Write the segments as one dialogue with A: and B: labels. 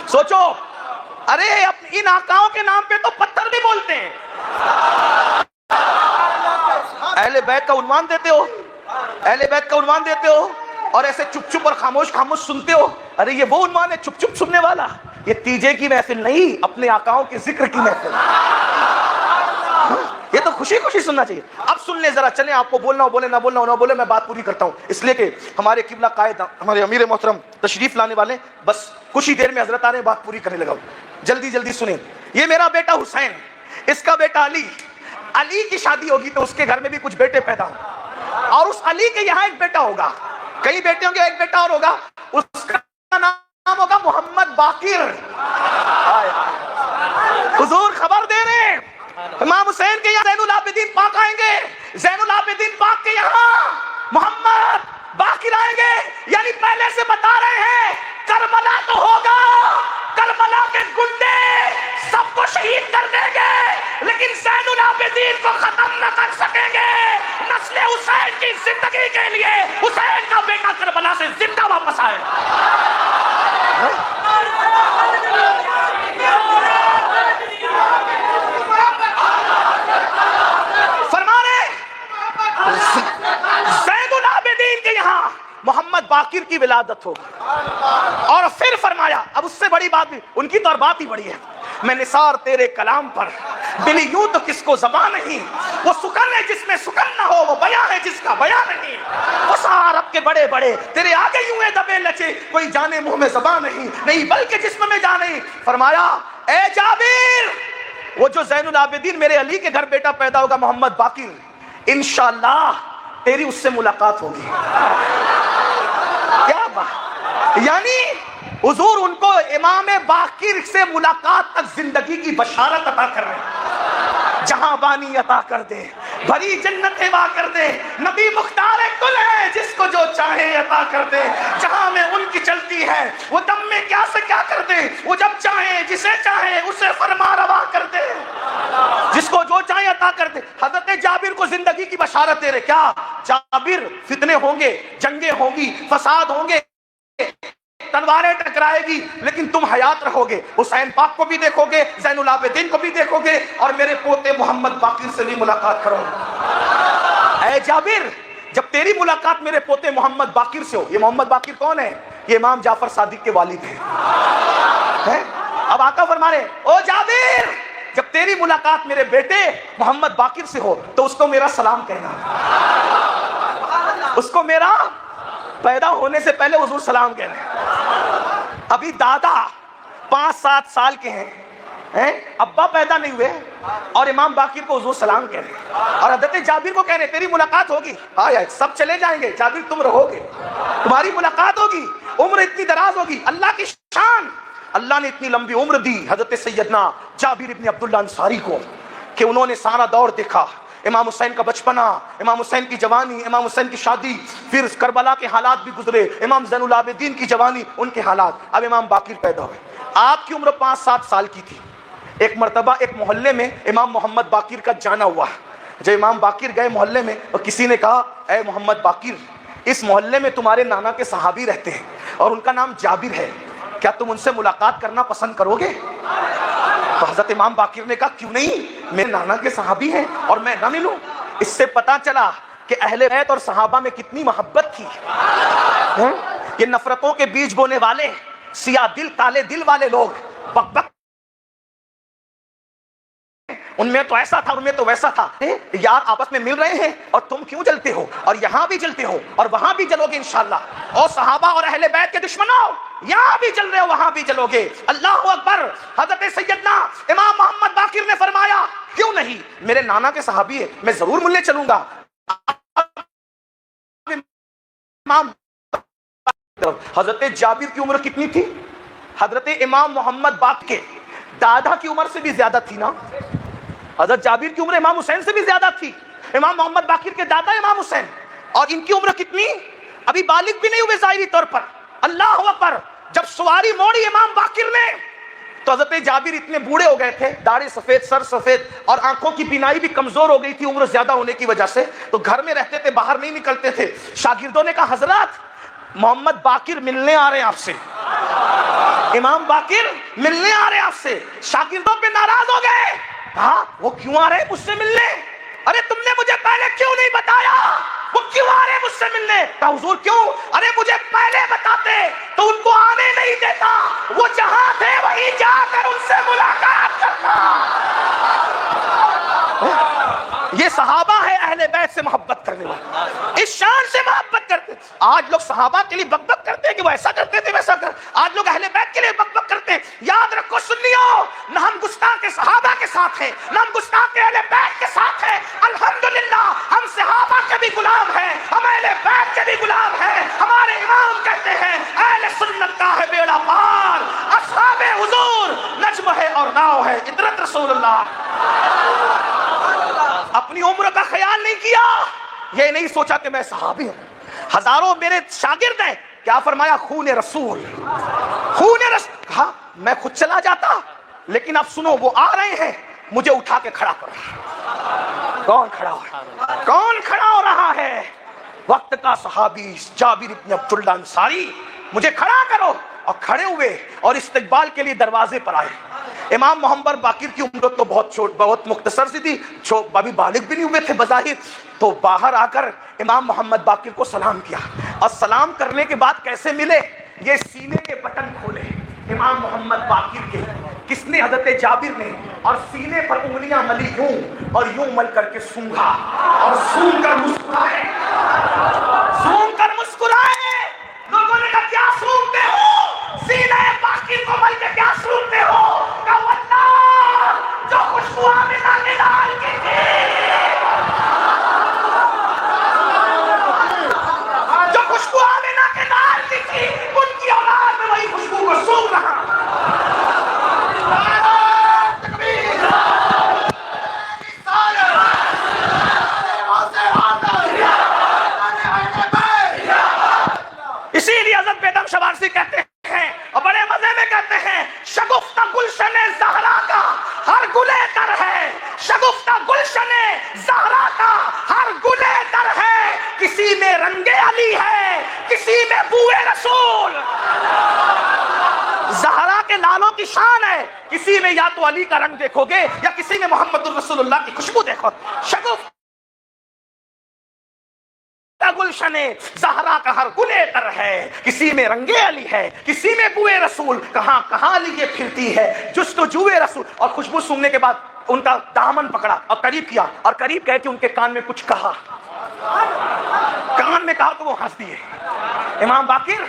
A: سوچو، ارے ان آقاؤں کے نام پہ تو پتھر بھی بولتے ہیں. اہل بیت کا عنوان دیتے ہو، اہل بیت کا عنوان دیتے ہو اور ایسے چپ چپ اور خاموش خاموش سنتے ہو. ارے یہ وہ عنوان ہے چپ چپ سننے والا؟ یہ تیجے کی محفل نہیں، اپنے آقاؤں کے ذکر کی محفل. یہ تو خوشی خوشی سننا چاہیے. اب سن لیں ذرا، چلیں آپ کو بولنا ہو بولے، نہ بولنا ہو نہ بولے، میں بات پوری کرتا ہوں. اس لیے کہ ہمارے قبلہ قائد ہمارے امیر محترم تشریف لانے والے، بس کچھ ہی دیر میں حضرت آ رہے ہیں، بات پوری کرنے لگا ہوں. جلدی جلدی سنیں. یہ میرا بیٹا حسین، اس کا بیٹا علی. علی کی شادی ہوگی تو اس کے گھر میں بھی کچھ بیٹے پیدا ہوں، اور اس علی کے یہاں ایک بیٹا ہوگا. کئی بیٹے ہوں گے، ایک بیٹا اور ہوگا، اس کا نام ہوگا محمد باقر. حضور خبر دے رہے ہیں، امام حسین کے یہاں زین العابدین پاک آئیں گے، زین العابدین پاک کے یہاں محمد باقر آئیں گے. یعنی پہلے سے بتا رہے ہیں کربلا تو ہوگا، کربلا کے گنڈے سب کو شہید کر دیں گے، لیکن زین العابدین کو ختم نہ کر سکیں گے. نسل حسین کی زندگی کے لیے حسین کا بیٹا کربلا سے زندہ واپس آئے. زین العابدین کے یہاں محمد باقر کی ولادت ہوگی. اور پھر فرمایا، اب اس سے بڑی بات بھی، ان کی تو اور بات ہی بڑی ہے. میں نثار تیرے کلام پر، دلی یوں تو کس کو زبان نہیں. وہ سکن ہے جس میں سکن نہ ہو، وہ بیاں ہے جس کا بیاں نہیں. وہ عرب کے بڑے بڑے تیرے آگے یوں ہے دبے لچے، کوئی جانے منہ میں زبان نہیں بلکہ جسم میں جانے. فرمایا اے جابر، وہ جو زین العابدین میرے علی کے گھر بیٹا پیدا ہوگا محمد باقر، انشاءاللہ تیری اس سے ملاقات ہوگی. کیا بات! یعنی حضور ان کو امام باقر سے ملاقات تک زندگی کی بشارت عطا کر رہے ہیں. جہاں بانی عطا کر دے، بھری جنت عطا کر دے. نبی مختار کل ہے، جس کو جو چاہے عطا کر دے. جہاں میں ان کی چلتی ہے وہ دم میں کیا سے کیا کر دے. وہ جب چاہے جسے چاہے اسے فرما روا کر دے، جس کو جو چاہے عطا کر دے. حضرت جابر کو زندگی کی بشارت دے رہے. کیا جابر؟ فتنے ہوں گے، جنگیں ہوں گی، فساد ہوں گے، تلواریں ٹکرائے گی، لیکن تم حیات رہو گے. حسین پاک کو بھی دیکھو گے، زین العابدین کو بھی دیکھو گے، اور میرے پوتے محمد باقر سے بھی ملاقات کرو. اے جابر، جب تیری ملاقات میرے پوتے محمد باقر سے ہو. یہ محمد باقر کون ہے؟ یہ امام جعفر صادق کے والد ہیں. اب آقا فرما رہے، او جابر، جب تیری ملاقات میرے بیٹے محمد باقر سے ہو تو اس کو میرا سلام کہنا. اس کو میرا پیدا ہونے سے پہلے حضور سلام کہنا. ابھی دادا 5-7 سال کے ہیں، ابا پیدا نہیں ہوئے، اور امام باقر کو حضور سلام کہہ رہے ہیں. اور حضرت جابر کو کہہ رہے تیری ملاقات ہوگی. سب چلے جائیں گے، جابر تم رہو گے، تمہاری ملاقات ہوگی، عمر اتنی دراز ہوگی. اللہ کی شان، اللہ نے اتنی لمبی عمر دی حضرت سیدنا جابر ابن عبداللہ انصاری کو کہ انہوں نے سارا دور دیکھا. امام حسین کا بچپنا، امام حسین کی جوانی، امام حسین کی شادی، پھر کربلا کے حالات بھی گزرے، امام زین العابدین کی جوانی، ان کے حالات. اب امام باقر پیدا ہوئے. آپ کی عمر 5-7 سال کی تھی. ایک مرتبہ ایک محلے میں امام محمد باقر کا جانا ہوا. جب امام باقر گئے محلے میں، اور کسی نے کہا اے محمد باقر، اس محلے میں تمہارے نانا کے صحابی رہتے ہیں اور ان کا نام جابر ہے، کیا تم ان سے ملاقات کرنا پسند کرو گے؟ تو حضرت امام باقر نے کہا کیوں نہیں، میرے نانا کے صحابی ہیں اور میں نہ ملوں. اس سے پتا چلا کہ اہل بیت اور صحابہ میں کتنی محبت تھی. یہ نفرتوں کے بیج بونے والے، سیاہ دل کالے دل والے لوگ بک بک، ان میں تو ایسا تھا، ان میں تو ویسا تھا. یار آپس میں مل رہے ہیں اور تم کیوں جلتے ہو، اور یہاں بھی جلتے ہو اور وہاں بھی جلو گے انشاءاللہ. اور صحابہ اور اہل بیت کے دشمنوں، یہاں بھی جل رہے ہو وہاں بھی جلو گے. اللہ اکبر. حضرت سیدنا امام محمد باقر نے فرمایا کیوں نہیں، میرے نانا کے صحابی ہے، میں ضرور ملنے چلوں گا. حضرت جابر کی عمر کتنی تھی؟ حضرت امام محمد باقر کے دادا کی عمر سے بھی زیادہ تھی نا. حضرت جابر کی عمر امام حسین سے بھی زیادہ تھی. امام محمد باقر کے دادا امام حسین، اور ان کی عمر کتنی؟ ابھی بالغ بھی نہیں ہوئے ظاہری طور پر. اللہ اکبر. جب سواری موڑی امام باقر نے تو حضرت جابر اتنے بوڑھے ہو گئے تھے، داڑھی سفید، سر سفید، اور آنکھوں کی بینائی بھی کمزور ہو گئی تھی عمر زیادہ ہونے کی وجہ سے. تو گھر میں رہتے تھے، باہر نہیں نکلتے تھے. شاگردوں نے کہا حضرات محمد باقر ملنے آ رہے ہیں آپ سے. امام باقر ملنے آ رہے آپ سے، شاگردوں پہ ناراض ہو گئے، کہا وہ کیوں آ رہے مجھ سے ملنے؟ ارے تم نے مجھے پہلے کیوں نہیں بتایا؟ وہ کیوں آ رہے مجھ سے ملنے؟ کہا حضور کیوں؟ ارے مجھے پہلے بتاتے تو ان کو آنے نہیں دیتا، وہ جہاں تھے وہیں جا کر ان سے ملاقات کرتا۔ یہ صحابہ ہے اہل بیت سے محبت کرنے والے، اس شان سے محبت کرتے۔ آج لوگ صحابہ کے لیے بک بک کرتے ہیں کہ وہ ایسا کرتے تھے ویسا کر، آج لوگ اہل بیت کے لیے بک بک کرتے ہیں۔ یاد رکھو سنیو، نہ ہم گستاخ صحابہ کے ساتھ ہیں، نہ ہم گستاخ اہل بیت کے ساتھ ہیں۔ الحمدللہ ہم صحابہ کے بھی غلام ہیں، ہم اہل بیت کے بھی غلام ہیں۔ ہمارے امام کہتے ہیں اہل سنت کا ہے بیڑا پار، اصحاب حضور نجم ہے اور ناؤ ہے، عطرت رسول اللہ۔ اپنی عمر کا خیال نہیں کیا، یہ نہیں سوچا کہ میں صحابی ہوں، ہزاروں میرے شاگرد ہیں، کیا فرمایا؟ خون رسول، خون رسول۔ کہا میں خود چلا جاتا، لیکن اب سنو وہ آ رہے ہیں، مجھے اٹھا کے کھڑا کر رہا۔ کون کھڑا ہو رہا؟ کون کھڑا ہو رہا ہے؟ وقت کا صحابی جابر بن عبداللہ انصاری، مجھے کھڑا کرو۔ اور کھڑے ہوئے اور استقبال کے لیے دروازے پر آئے۔ امام محمد باقر کی عمر تو بہت مختصر سی تھی، ابھی بالغ بھی نہیں ہوئے تھے بظاہر، تو باہر آ کر امام محمد باقر کو سلام کیا، اور سلام کرنے کے بعد کیسے ملے؟ یہ سینے کے بٹن کھولے امام محمد باقر کے، کس نے؟ حضرت جابر نے، اور سینے پر انگلیاں ملی یوں اور یوں مل کر کے سونگھا، اور سونگ کر مسکرائے، سونگ کر مسکرائے۔ لوگوں نے کہا کیا سونگتے ہو؟ سینہ باقر کو مل کے کیا سونگتے ہو؟ کہا واللہ جو خوشبو آمنہ نے ڈال کی تھی، جو خوشبو آمنہ کے ڈال کی تھی، ان کی اولاد میں وہی خوشبو کو سونگ رہا۔ اسی لیے حضرت بیدم شوارسی کہتے ہیں اور بڑے مزے میں کہتے ہیں، شگفتہ گلشن زہرا کا ہر گلے تر ہے، شگفتہ گلشن زہرا کا ہر گلے تر ہے، کسی میں رنگ علی ہے، کسی میں بوئے رسول۔ زہرا کے لالوں کی شان ہے، کسی میں یا تو علی کا رنگ دیکھو گے یا کسی میں محمد الرسول اللہ کی خوشبو دیکھو۔ شگفتہ گلشن زہرا کا ہر گلے تر ہے، کسی میں رنگ علی ہے، کسی میں بوئے رسول، کہاں کہاں لیے پھرتی ہے جستجوئے رسول۔ اور خوشبو سونگنے کے بعد ان کا دامن پکڑا اور قریب کیا، اور قریب کہہ کے ان کے کان میں کچھ کہا، کان میں کہا تو وہ ہنس دیے۔ امام باقر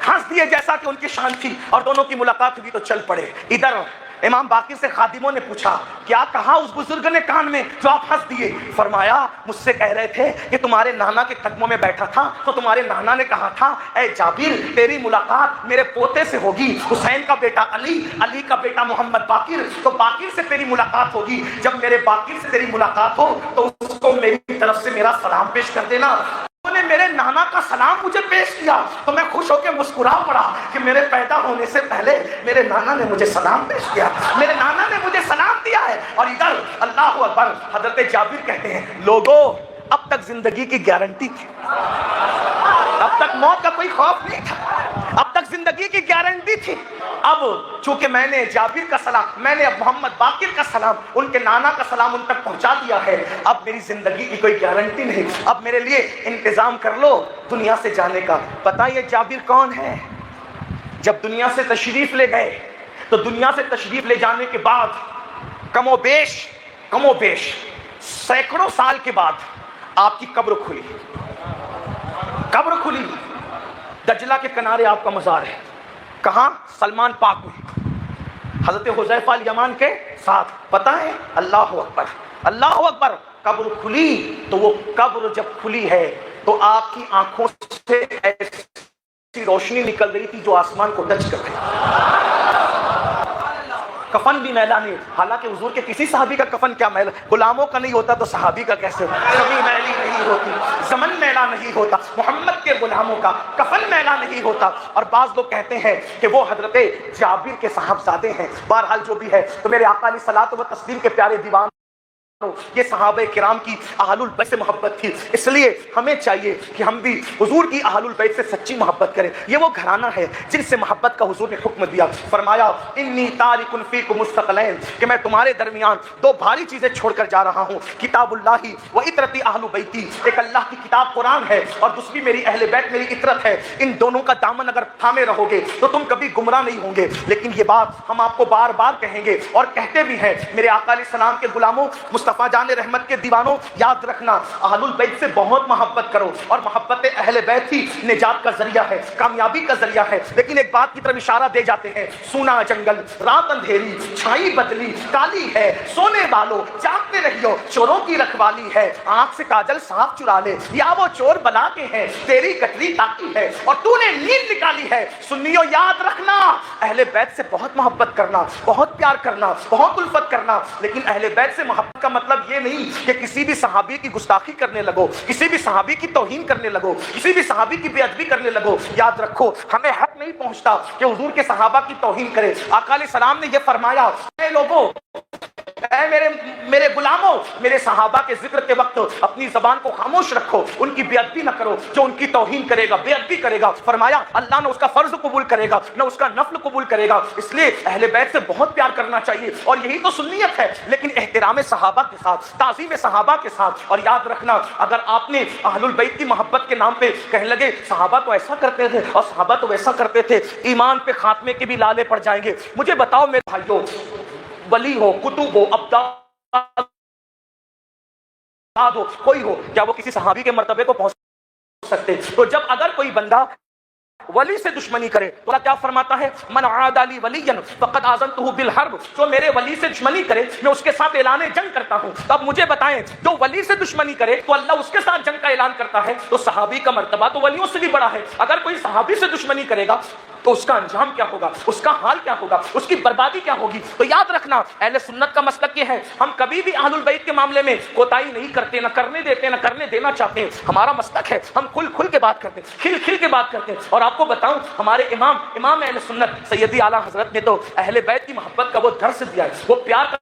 A: ہنس دیے جیسا کہ ان کی شان تھی، اور دونوں کی ملاقات ہوئی تو چل پڑے۔ ادھر امام باقر سے خادموں نے پوچھا کیا کہا اس بزرگ نے کان میں جو آپ ہنس دیے؟ فرمایا مجھ سے کہہ رہے تھے کہ تمہارے نانا کے قدموں میں بیٹھا تھا تو تمہارے نانا نے کہا تھا اے جابر تیری ملاقات میرے پوتے سے ہوگی، حسین کا بیٹا علی، علی کا بیٹا محمد باقر، تو باقر سے تیری ملاقات ہوگی، جب میرے باقر سے تیری ملاقات ہو تو اس کو میری طرف سے میرا سلام پیش کر دینا۔ انہوں نے میرے نانا کا سلام مجھے پیش کیا تو میں خوش ہو کے مسکرا پڑا کہ میرے پیدا ہونے سے پہلے میرے نانا نے مجھے سلام پیش کیا، میرے نانا نے مجھے سلام دیا ہے۔ اور ادھر اللہ اکبر، حضرت جابر کہتے ہیں لوگوں اب تک زندگی کی گارنٹی تھی، اب تک موت کا کوئی خوف نہیں تھا، اب تک زندگی کی گارنٹی تھی۔ اب چونکہ میں نے جابر کا سلام، میں نے اب محمد باقر کا سلام، ان کے نانا کا سلام ان تک پہنچا دیا ہے، اب میری زندگی کی کوئی گارنٹی نہیں، اب میرے لیے انتظام کر لو دنیا سے جانے کا۔ پتہ یہ جابر کون ہے؟ جب دنیا سے تشریف لے گئے تو دنیا سے تشریف لے جانے کے بعد کم و بیش سینکڑوں سال کے بعد آپ کی قبر کھلی، دجلہ کے کنارے آپ کا مزار ہے۔ کہاں؟ سلمان پاک میں، حضرت حذیفہ الیمان کے ساتھ۔ پتہ ہے؟ اللہ اکبر، اللہ اکبر۔ قبر کھلی تو وہ قبر جب کھلی ہے تو آپ کی آنکھوں سے ایسی روشنی نکل رہی تھی جو آسمان کو ٹچ کر رہی، کفن بھی میلا نہیں، حالانکہ حضور کے کسی صحابی کا کفن کیا میلا، غلاموں کا نہیں ہوتا تو صحابی کا کیسے؟ کبھی میلی نہیں ہوتی، زمن میلا نہیں ہوتا، محمد کے غلاموں کا کفن میلا نہیں ہوتا۔ اور بعض لوگ کہتے ہیں کہ وہ حضرت جابر کے صاحبزادے ہیں، بہرحال جو بھی ہے، تو میرے آقا علیہ الصلوۃ والتسلیم کے پیارے دیوان یہ صحابہ کرام کی اہل البیت سے محبت تھی، اس لیے ہمیں چاہیے کہ ہم بھی حضور کی اہل البیت سے سچی محبت کریں۔ یہ وہ گھرانہ ہے جن سے محبت کا حضور نے حکم دیا، فرمایا انی تارک فیکم مستقلین، کہ میں تمہارے درمیان دو بھاری چیزیں چھوڑ کر جا رہا ہوں، کتاب اللہ و عطرتی اہل بیتی، ایک اللہ کی کتاب قرآن ہے اور دوسری میری اہل بیت میری عطرت ہے، ان دونوں کا دامن اگر تھامے رہو گے تو تم کبھی گمراہ نہیں ہوں گے۔ لیکن یہ بات ہم آپ کو بار بار کہیں گے اور کہتے بھی ہیں، میرے آقا علیہ السلام کے غلاموں، مصطفیٰ جان رحمت کے دیوانوں، یاد رکھنا اہل البیت سے بہت محبت کرو، اور محبت اہل بیت ہی نجات کا ذریعہ ہے، کامیابی کا ذریعہ ہے۔ لیکن ایک بات کی طرف اشارہ دے جاتے ہیں، سونا جنگل، رات اندھیری، چھائی بدلی، کالی ہے، سونے والو جاگتے رہیو، چوروں کی رکھوالی ہے، آنکھ سے کاجل صاف چرا لے، یا وہ چور بلا کے ہیں، تیری کٹری تاکی ہے اور تو نے نیند نکالی ہے۔ سنیو یاد رکھنا، اہل بیت سے بہت محبت کرنا، بہت پیار کرنا، بہت الفت کرنا، لیکن اہل بیت سے محبت کا مطلب یہ نہیں کہ کسی بھی صحابی کی گستاخی کرنے لگو، کسی بھی صحابی کی توہین کرنے لگو، کسی بھی صحابی کی بے ادبی کرنے لگو۔ یاد رکھو، ہمیں حق نہیں پہنچتا کہ حضور کے صحابہ کی توہین کرے۔ آقا علیہ السلام نے یہ فرمایا، اے لوگوں، اے میرے غلاموں، میرے صحابہ کے ذکر کے وقت اپنی زبان کو خاموش رکھو، ان کی بے ادبی نہ کرو، جو ان کی توہین کرے گا، بے ادبی کرے گا، فرمایا اللہ نہ اس کا فرض قبول کرے گا نہ اس کا نفل قبول کرے گا۔ اس لیے اہل بیت سے بہت پیار کرنا چاہیے، اور یہی تو سنیت ہے، لیکن احترام صحابہ کے ساتھ، تعظیم صحابہ کے ساتھ۔ اور یاد رکھنا، اگر آپ نے اہل البیت کی محبت کے نام پہ کہنے لگے صحابہ تو ایسا کرتے تھے اور صحابہ تو ویسا کرتے تھے، ایمان پہ خاتمے کے بھی لالے پڑ جائیں گے۔ مجھے بتاؤ میرے بھائیوں، ولی ہو، کتب ہو، ابدال ہو، کوئی ہو، کیا وہ کسی صحابی کے مرتبے کو پہنچ سکتے؟ تو جب اگر کوئی بندہ ولی سے دشمنی کرے تو اللہ کیا فرماتا ہے؟ من عاد لی ولیا فقد آذنتہ بالحرب، جو میرے ولی سے دشمنی کرے میں اس کے ساتھ اعلان جنگ کرتا ہوں۔ تو اب مجھے بتائیں، جو ولی سے دشمنی کرے تو اللہ اس کے ساتھ جنگ کا اعلان کرتا ہے، تو صحابی کا مرتبہ تو ولیوں سے بھی بڑا ہے۔ اگر کوئی صحابی سے دشمنی کرے گا تو اس کا انجام کیا ہوگا، اس کا حال کیا ہوگا، اس کی بربادی کیا ہوگی۔ تو یاد رکھنا، اہل سنت کا مسلک یہ ہے، ہم کبھی بھی اہل البیت کے معاملے میں کوتاہی نہیں کرتے، نہ کرنے دیتے، نہ کرنے دینا چاہتے ہیں۔ ہمارا مسلک ہے، ہم کھل کے بات کرتے ہیں، کھل کے بات کرتے ہیں۔ اور آپ کو بتاؤں، ہمارے امام اہل سنت سیدی اعلیٰ حضرت نے تو اہل بیت کی محبت کا وہ درس دیا ہے، وہ پیار کا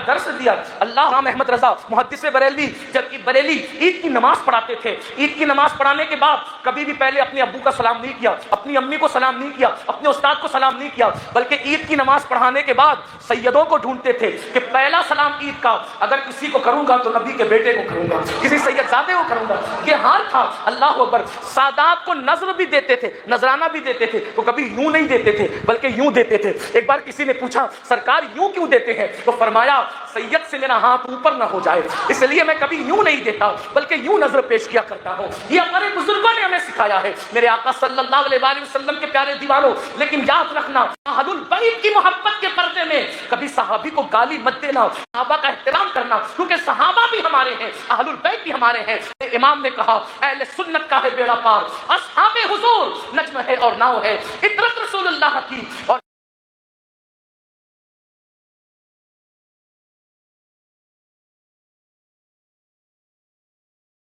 A: درس دیا۔ اللہ امام احمد رضا محدث بریلوی جب بریلی عید کی نماز پڑھاتے تھے، عید کی نماز پڑھانے کے بعد کبھی بھی پہلے اپنے ابو کا سلام نہیں کیا، اپنی امی کو سلام نہیں کیا، اپنے استاد کو سلام نہیں کیا، بلکہ عید کی نماز پڑھانے کے بعد سیدوں کو ڈھونڈتے تھے کہ پہلا سلام عید کا اگر کسی کو کروں گا تو نبی کے بیٹے کو کروں گا، کسی سید زادے کو کروں گا۔ یہ حال تھا۔ اللہ اکبر۔ سادات کو نظر بھی دیتے تھے، نذرانہ بھی دیتے تھے، تو کبھی یوں نہیں دیتے تھے بلکہ یوں دیتے تھے۔ ایک بار کسی نے پوچھا، سرکار یوں کیوں دیتے ہیں؟ تو فرمایا، سید سے میرا ہاتھ اوپر نہ ہو جائے، اس لیے میں کبھی یوں نہیں دیتا بلکہ یوں نظر پیش کیا کرتا ہوں۔ یہ ہمارے بزرگوں نے ہمیں سکھایا ہے، میرے آقا صلی اللہ علیہ وآلہ وسلم کے پیارے دیوانوں۔ لیکن یاد رکھنا، اہل البیت کی محبت کے پردے میں کبھی صحابی کو گالی مت دینا، صحابہ کا احترام کرنا، کیونکہ صحابہ بھی ہمارے ہیں، اہل البیت بھی ہمارے ہیں۔ امام نے کہا، اہل سنت کا ہے بیڑا پار، اصحاب حضور نجم ہے اور ناؤ ہے، عطرت رسول اللہ کی اور